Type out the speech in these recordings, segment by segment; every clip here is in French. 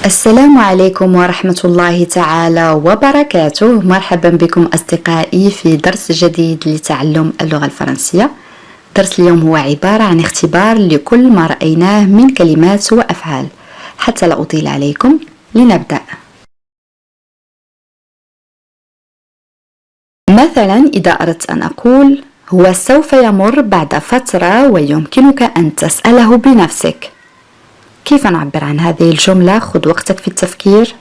السلام عليكم ورحمة الله تعالى وبركاته. مرحبا بكم أصدقائي في درس جديد لتعلم اللغة الفرنسية. درس اليوم هو عبارة عن اختبار لكل ما رأيناه من كلمات وأفعال. حتى لا أطيل عليكم لنبدأ. مثلا إذا أردت أن أقول هو سوف يمر بعد فترة ويمكنك أن تسأله بنفسك، كيف نعبر عن هذه الجملة؟ خذ وقتك في التفكير.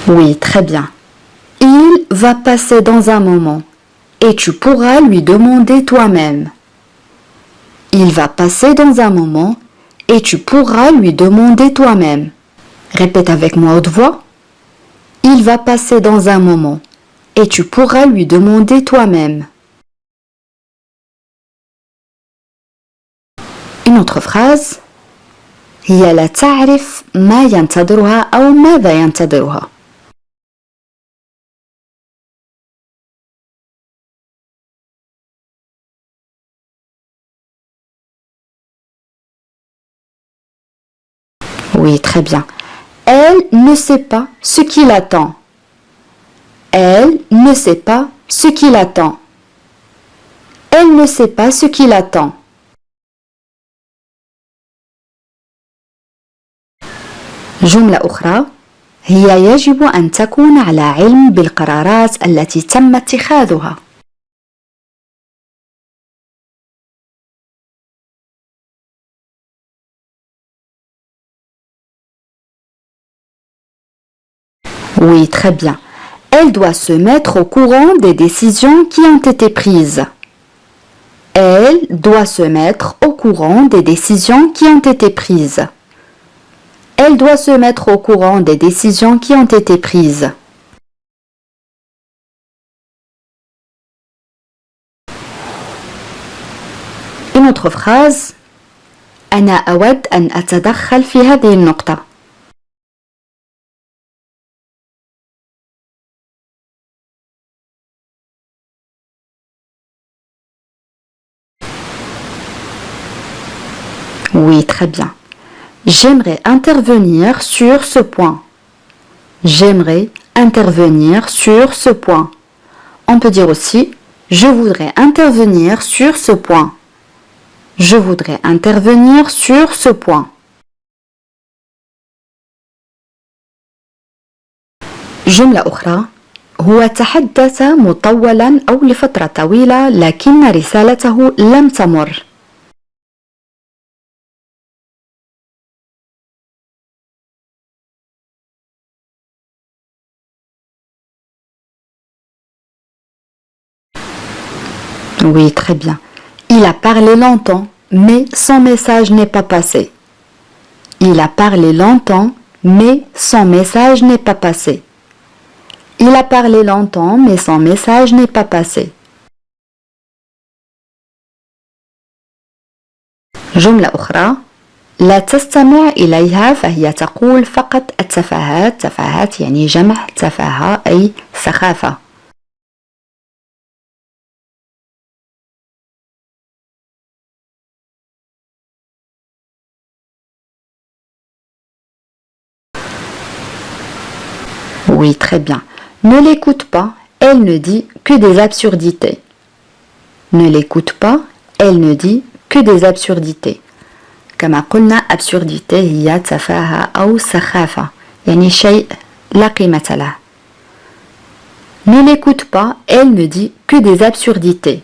Oui, très bien. Il va passer dans un moment et tu pourras lui demander toi-même. Il va passer dans un moment et tu pourras lui demander toi-même. Répète avec moi haute voix. Il va passer dans un moment et tu pourras lui demander toi-même. Une autre phrase. هي لا تعرف ما ينتظرها أو ماذا ينتظرها. Oui, très bien. Elle ne sait pas ce qui l'attend. Elle ne sait pas ce qui l'attend. Elle ne sait pas ce qui l'attend. جملة أخرى. هي يجب أن تكون على علم بالقرارات التي تم اتخاذها. Oui, très bien. Elle doit se mettre au courant des décisions qui ont été prises. Elle doit se mettre au courant des décisions qui ont été prises. Elle doit se mettre au courant des décisions qui ont été prises. Une autre phrase. أنا أود أن أتدخل في هذه النقطة. Oui, très bien. J'aimerais intervenir sur ce point. J'aimerais intervenir sur ce point. On peut dire aussi je voudrais intervenir sur ce point. Je voudrais intervenir sur ce point. جملة أخرى. هو تحدث مطولا أو لفترة طويلة لكن رسالته لم تمر. Oui, très bien. Il a parlé longtemps, mais son message n'est pas passé. Il a parlé longtemps, mais son message n'est pas passé. Il a parlé longtemps, mais son message n'est pas passé. جملة أخرى. لا تستمع إليها فهي تقول فقط التفاهات. تفاهات يعني جمع تفاهة أي سخافة. Oui, très bien. Ne l'écoute pas, elle ne dit que des absurdités. Ne l'écoute pas, elle ne dit que des absurdités. كما قلنا absurdité هي تفاهة أو سخافة، يعني شيء لا قيمة له. Ne l'écoute pas, elle ne dit que des absurdités.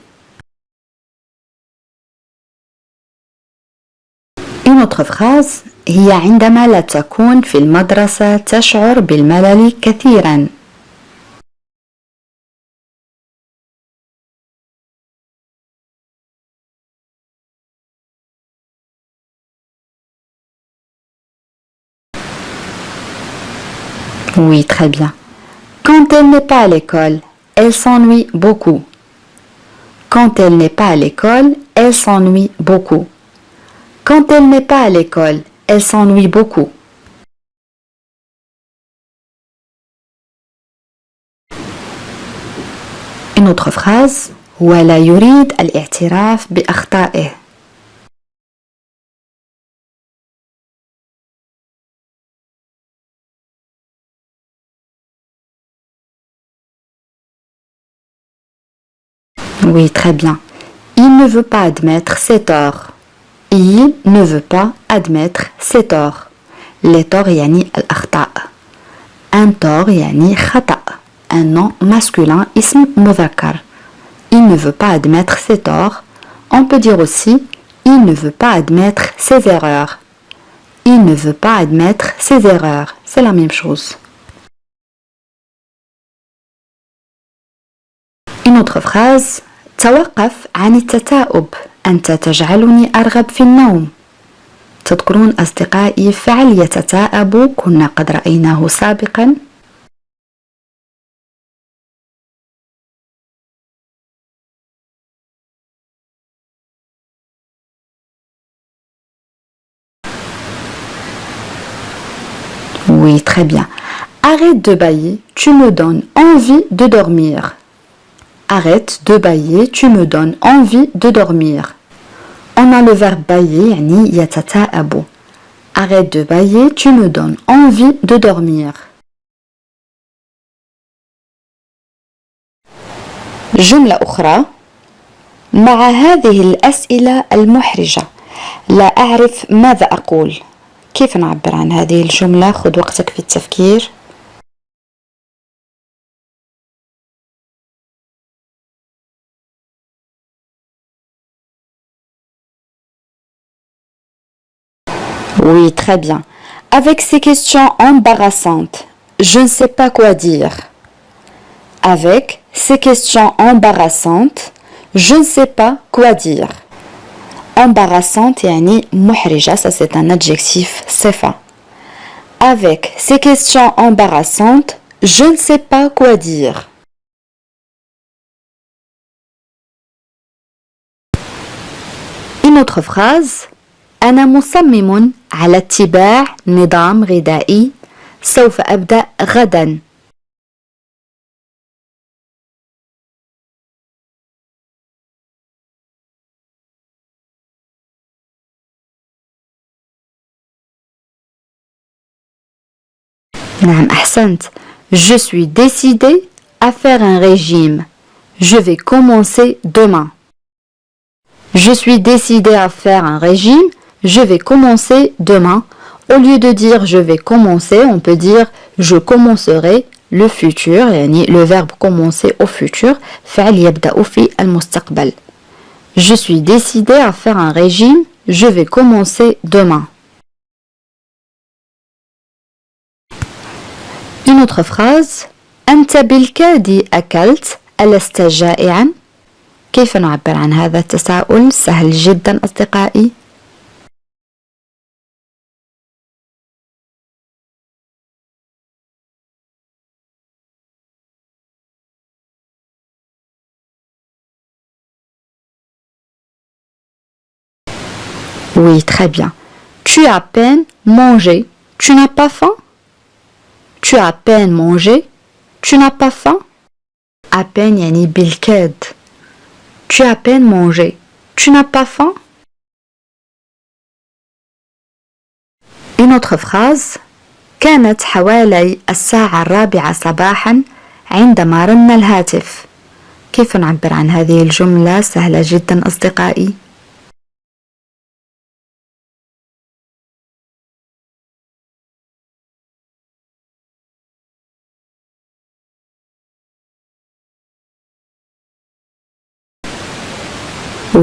Une autre phrase. هي عندما لا تكون في المدرسة تشعر بالملل كثيرا. Oui, très bien. Quand elle n'est pas à l'école, elle s'ennuie beaucoup. Quand elle n'est pas à l'école, elle s'ennuie beaucoup. Quand elle n'est pas à l'école, elle s'ennuie beaucoup. Une autre phrase هو لا يريد الاعتراف بأخطائه. Oui, très bien. Il ne veut pas admettre ses torts. Il ne veut pas admettre ses torts. Les torts يعني الأخطاء. Un tort يعني خطأ. Un nom masculin اسم مذكر. Il ne veut pas admettre ses torts. On peut dire aussi il ne veut pas admettre ses erreurs. Il ne veut pas admettre ses erreurs. C'est la même chose. Une autre phrase. توقف عن التثاؤب. أنت تجعلني أرغب في النوم. تذكرون أصدقائي فعل يتثاءب كنا قد رأيناه سابقا. Oui, très bien. Arrête de bâiller, tu me donnes envie de dormir. Arrête de bâiller, tu me donnes envie de dormir. On a le verbe bâiller, يعني يتثاءب. Arrête de bâiller, tu me donnes envie de dormir. جملة أخرى. مع هذه الأسئلة المحرجة لا أعرف ماذا أقول. كيف نعبر عن هذه الجملة؟ خذ وقتك في التفكير. Oui, très bien. Avec ces questions embarrassantes, je ne sais pas quoi dire. Avec ces questions embarrassantes, je ne sais pas quoi dire. Embarrassante يعني محرجة, ça c'est un adjectif صفة. Avec ces questions embarrassantes, je ne sais pas quoi dire. Une autre phrase. أنا مصمم على اتباع نظام غذائي سوف أبدأ غدا. نعم أحسنت. Je suis décidé à faire un régime. Je vais commencer demain. Je suis décidé à faire un régime. Je vais commencer demain. Au lieu de dire je vais commencer, on peut dire je commencerai le futur, يعني le verbe commencer au futur, فعل يبدأ في المستقبل. Je suis décidé à faire un régime. Je vais commencer demain. Une autre phrase. أنت بالكاد أكلت ألست جائعا؟ كيف نعبر عن هذا التساؤل؟ سهل جدا أصدقائي. Oui, très bien. Tu as à peine mangé. Tu n'as pas faim? Tu as à peine mangé. Tu n'as pas faim? À peine يعني بالكاد. Tu as à peine mangé. Tu n'as pas faim? Une autre phrase. كانت حوالي الساعة 4 صباحا عندما رن الهاتف. كيف نعبر عن هذه الجملة؟ سهلة جدا أصدقائي.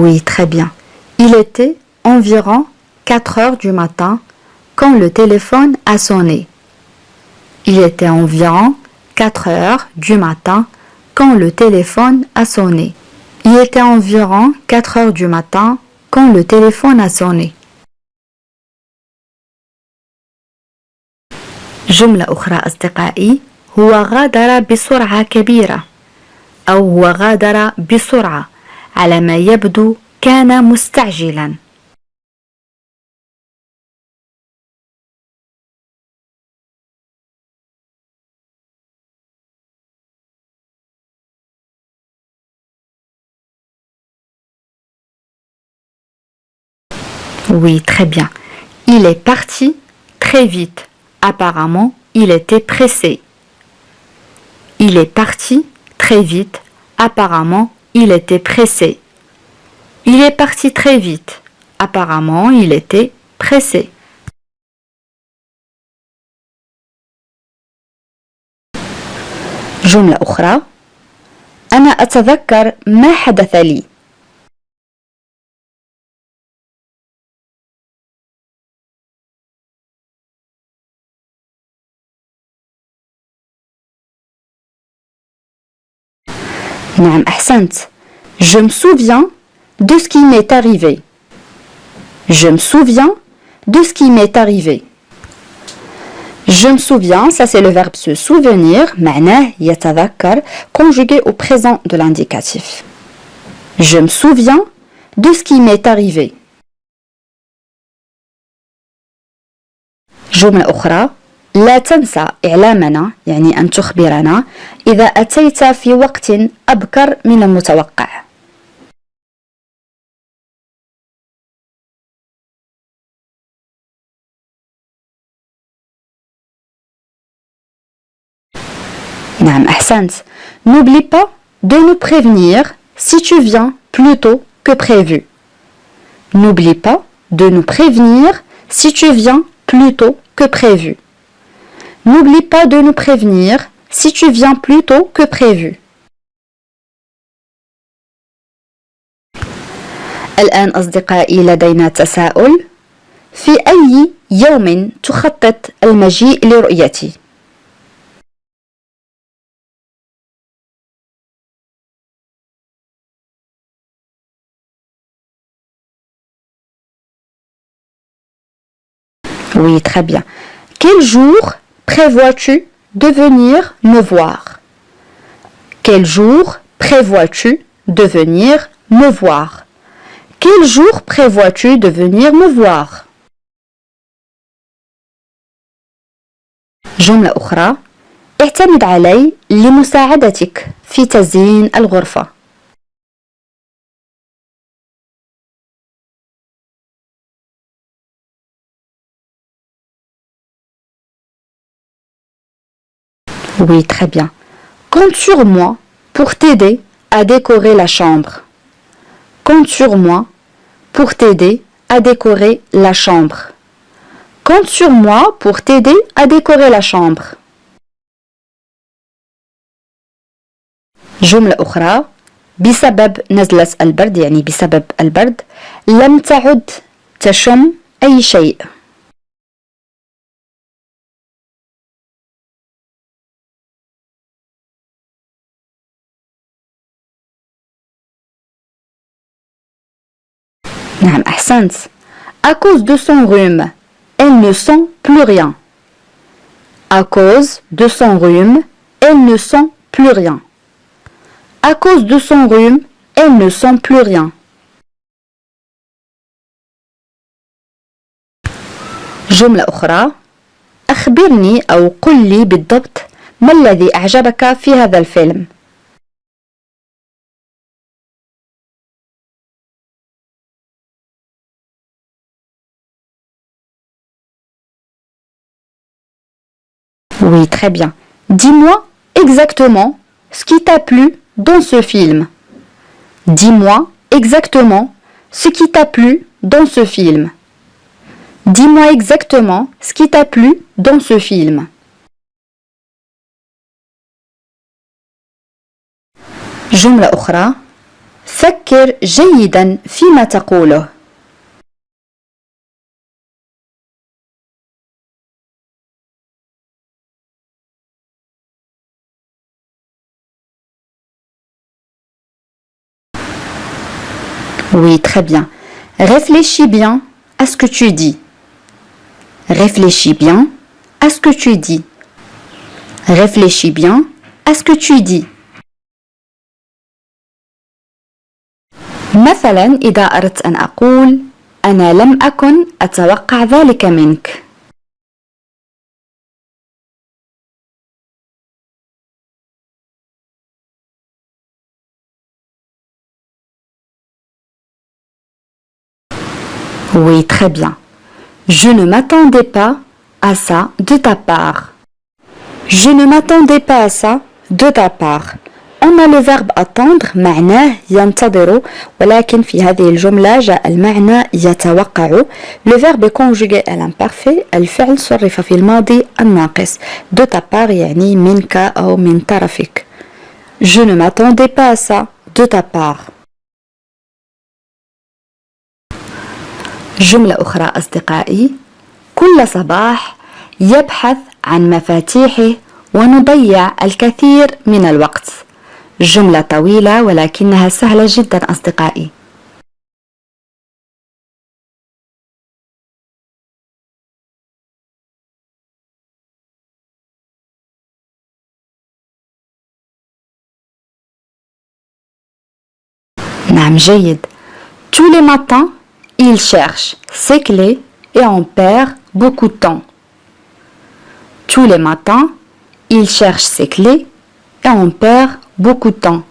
Oui, très bien. Il était environ 4 heures du matin quand le téléphone a sonné. Il était environ 4 heures du matin quand le téléphone a sonné. Il était environ 4 heures du matin quand le téléphone a sonné. جملة أخرى أصدقائي. هو غادر بسرعة كبيرة أو هو غادر بسرعة. على ما يبدو كان مستعجلا. Oui, très bien. Il est parti très vite. Apparemment, il était pressé. Il est parti très vite. Apparemment, il était pressé. Il est parti très vite. Apparemment, il était pressé. جملة أخرى أنا أتذكر ما حدث لي. نعم أحسنت. Je me souviens de ce qui m'est arrivé. Je me souviens de ce qui m'est arrivé. Je me souviens, ça c'est le verbe se souvenir, معناه يتذكر, conjugué au présent de l'indicatif. Je me souviens de ce qui m'est arrivé. جملة أخرى لا تنسى إعلامنا يعني أن تخبرنا إذا أتيت في وقت أبكر من المتوقع. نعم أحسنت. N'oublie pas de nous prévenir si tu viens plus tôt que prévu. N'oublie pas de nous prévenir si tu viens plus tôt que prévu. N'oublie pas de nous prévenir si tu viens plus tôt que prévu. الآن أصدقائي لدينا تساؤل. في أي يوم تخطط المجيء لرؤيتي؟ Oui, très bien. Quel jour prévois-tu de venir me voir? Quel jour prévois-tu de venir me voir? Quel jour prévois-tu de venir me voir? جملة أخرى اعتمد علي لمساعدتك في تزيين الغرفة. Oui, très bien. Compte sur moi pour t'aider à décorer la chambre. Compte sur moi pour t'aider à décorer la chambre. Compte sur moi pour t'aider à décorer la chambre. جملة أخرى بسبب نزلة البرد يعني بسبب البرد لم تعد تشم أي شيء. نعم أحسنت. À cause de son rhume, elle ne sent plus rien. À cause de son rhume, elle ne sent plus rien. À cause de son rhume, elle ne sent plus rien. جملة أخرى أخبرني أو قل لي بالضبط ما الذي أعجبك في هذا الفيلم. Oui, très bien. Dis-moi exactement ce qui t'a plu dans ce film. Dis-moi exactement ce qui t'a plu dans ce film. Dis-moi exactement ce qui t'a plu dans ce film. جملة أخرى فكر جيدا فيما تقوله. Oui, très bien. Réfléchis bien à ce que tu dis. Réfléchis bien à ce que tu dis. Réfléchis bien à ce que tu dis. مثلا إذا أردت أن أقول أنا لم أكن أتوقع ذلك منك. Oui, très bien. Je ne m'attendais pas à ça de ta part. Je ne m'attendais pas à ça de ta part. On a le verbe attendre معناه ينتظر ولكن في هذه الجملة جاء المعنى يتوقع. Le verbe est conjugué à l'imparfait. الفعل صرف في الماضي الناقص. De ta part يعني منك أو من طرفك. Je ne m'attendais pas à ça de ta part. جملة أخرى أصدقائي. كل صباح يبحث عن مفاتيحه ونضيع الكثير من الوقت. جملة طويلة ولكنها سهلة جدا أصدقائي. نعم جيد. Tous les matins, il cherche ses clés et on perd beaucoup de temps. Tous les matins, il cherche ses clés et on perd beaucoup de temps.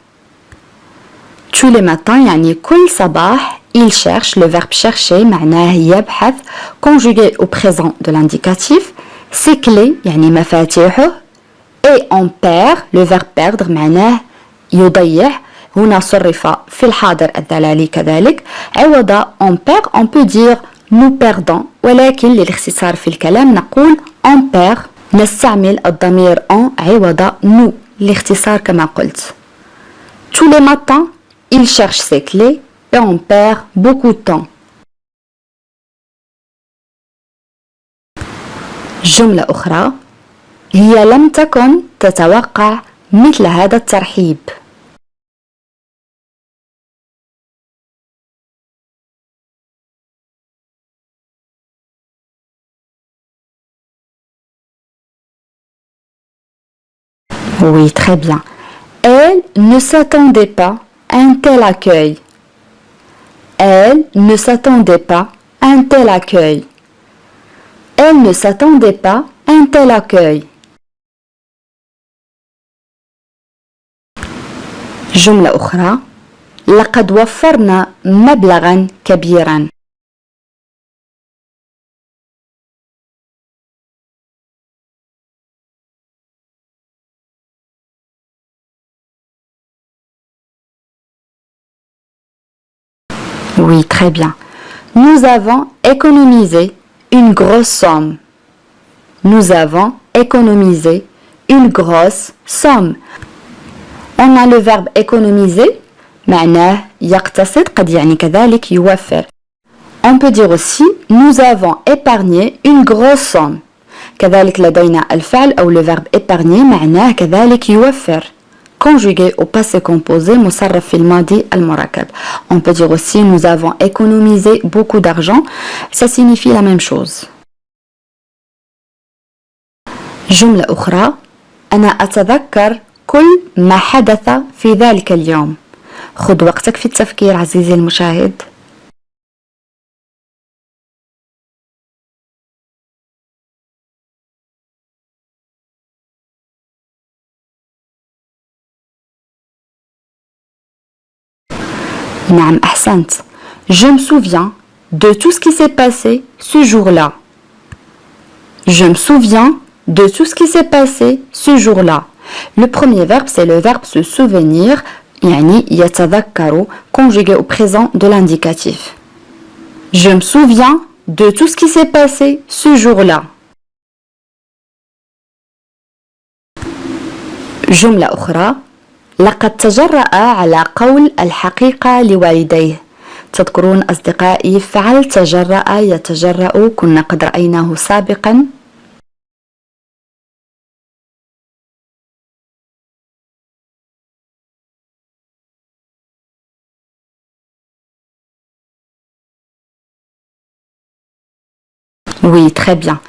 Tous les matins يعني كل صباح il cherche le verbe chercher معناه يبحث conjugué au présent de l'indicatif ses clés يعني مفاتيحه et on perd le verbe perdre معناه يضيع هنا صرف في الحاضر الدلالي كذلك عوض on perd on peut dire nous perdons ولكن للاختصار في الكلام نقول on perd نستعمل الضمير on عوض nous لاختصار كما قلت. Tous les matins il cherche ses clés et on perd beaucoup de temps. جملة أخرى هي لم تكن تتوقع مثل هذا الترحيب. Oui, très bien. Elle ne s'attendait pas à un tel accueil. Elle ne s'attendait pas à un tel accueil. Elle ne s'attendait pas à un tel accueil. جملة أخرى لقد وفرنا مبلغا كبيرا. Oui, très bien. Nous avons économisé une grosse somme. Nous avons économisé une grosse somme. On a le verbe économiser معناه يقتصد قد يعني كذلك يوفر. On peut dire aussi nous avons épargné une grosse somme. كذلك لدينا الفعل أو le verbe épargner معناه كذلك يوفر. Conjugué au passé composé مصرف في الماضي المركب. On peut dire aussi nous avons économisé beaucoup d'argent. Ça signifie la même chose. جملة أخرى أنا أتذكر كل ما حدث في ذلك اليوم. خذ وقتك في التفكير عزيزي المشاهد. نعم أحسنت. Je me souviens de tout ce qui s'est passé ce jour-là. Je me souviens de tout ce qui s'est passé ce jour-là. Le premier verbe, c'est le verbe se souvenir, يعني يتذكر, conjugué au présent de l'indicatif. Je me souviens de tout ce qui s'est passé ce jour-là. جملة أخرى لقد تجرأ على قول الحقيقة لوالديه. تذكرون أصدقائي فعل تجرأ يتجرأ كنا قد رأيناه سابقا. Oui, très bien.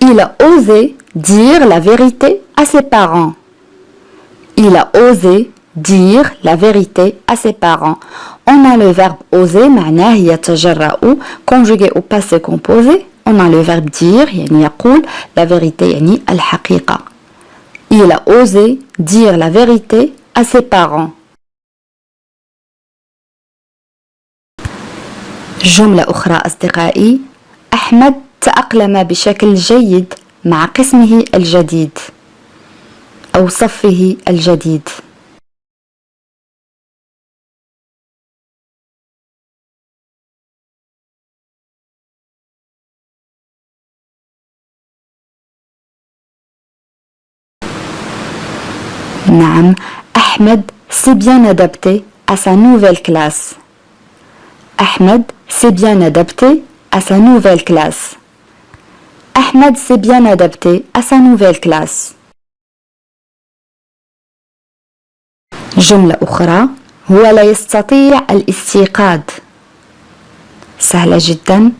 Il a osé dire la vérité à ses parents. Il a osé dire la vérité à ses parents. On a le verbe oser, معناه يتجرأ, conjugué au passé composé. On a le verbe dire, يعني يقول, la vérité, يعني الحقيقة. Il a osé dire la vérité à ses parents. جملة أخرى أصدقائي: أحمد تأقلم بشكل جيد مع قسمه الجديد أو صفه الجديد. نعم، أحمد s'est bien adapté à sa nouvelle classe. Ahmed s'est bien adapté à sa nouvelle classe. Ahmed s'est bien adapté à sa nouvelle classe. جملة أخرى: هو لا يستطيع الاستيقاظ. سهلة جدا.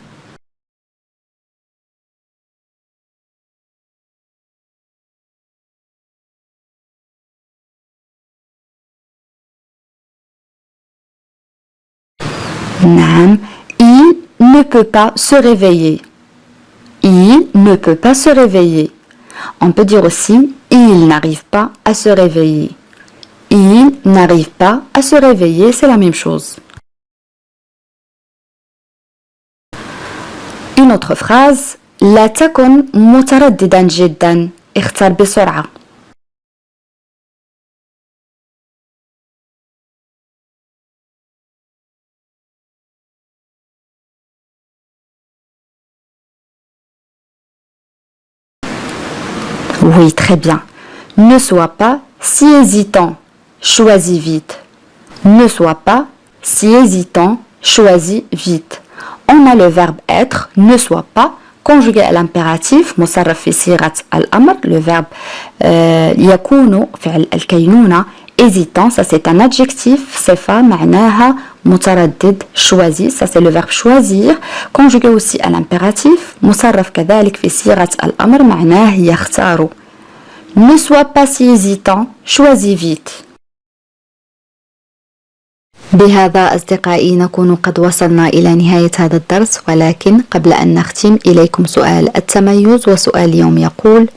نعم، il ne peut pas se réveiller. Il ne peut pas se réveiller. On peut dire aussi il n'arrive pas à se réveiller. Il n'arrive pas à se réveiller, c'est la même chose. Une autre phrase: لا تكن مترددا جدا، اختر بسرعة. Oui, très bien. Ne sois pas si hésitant, choisis vite. Ne sois pas si hésitant, choisis vite. On a le verbe être, ne sois pas, conjugué à l'impératif, مصرف في صيغة الأمر, le verbe يكون فعل الكينونة. Hésitant, ça c'est un adjectif, صفة معناها متردد, choisi, ça c'est le verbe choisir, conjugué aussi à l'impératif, مصرف كذلك في صيغة الأمر معناه يختار. Ne sois pas si hésitant, choisis vite. بهذا أصدقائي نكون قد وصلنا إلى نهاية هذا الدرس، ولكن قبل أن نختم إليكم سؤال التميز. وسؤال اليوم يقول: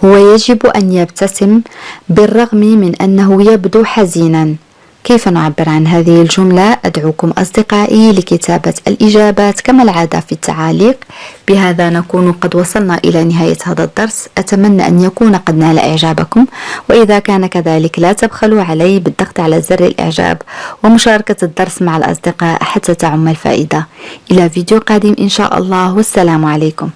هو يجب أن يبتسم بالرغم من أنه يبدو حزينا. كيف نعبر عن هذه الجملة؟ أدعوكم أصدقائي لكتابة الإجابات كما العادة في التعاليق. بهذا نكون قد وصلنا إلى نهاية هذا الدرس. أتمنى أن يكون قد نال إعجابكم، وإذا كان كذلك لا تبخلوا علي بالضغط على زر الإعجاب ومشاركة الدرس مع الأصدقاء حتى تعم الفائدة. إلى فيديو قادم إن شاء الله، والسلام عليكم.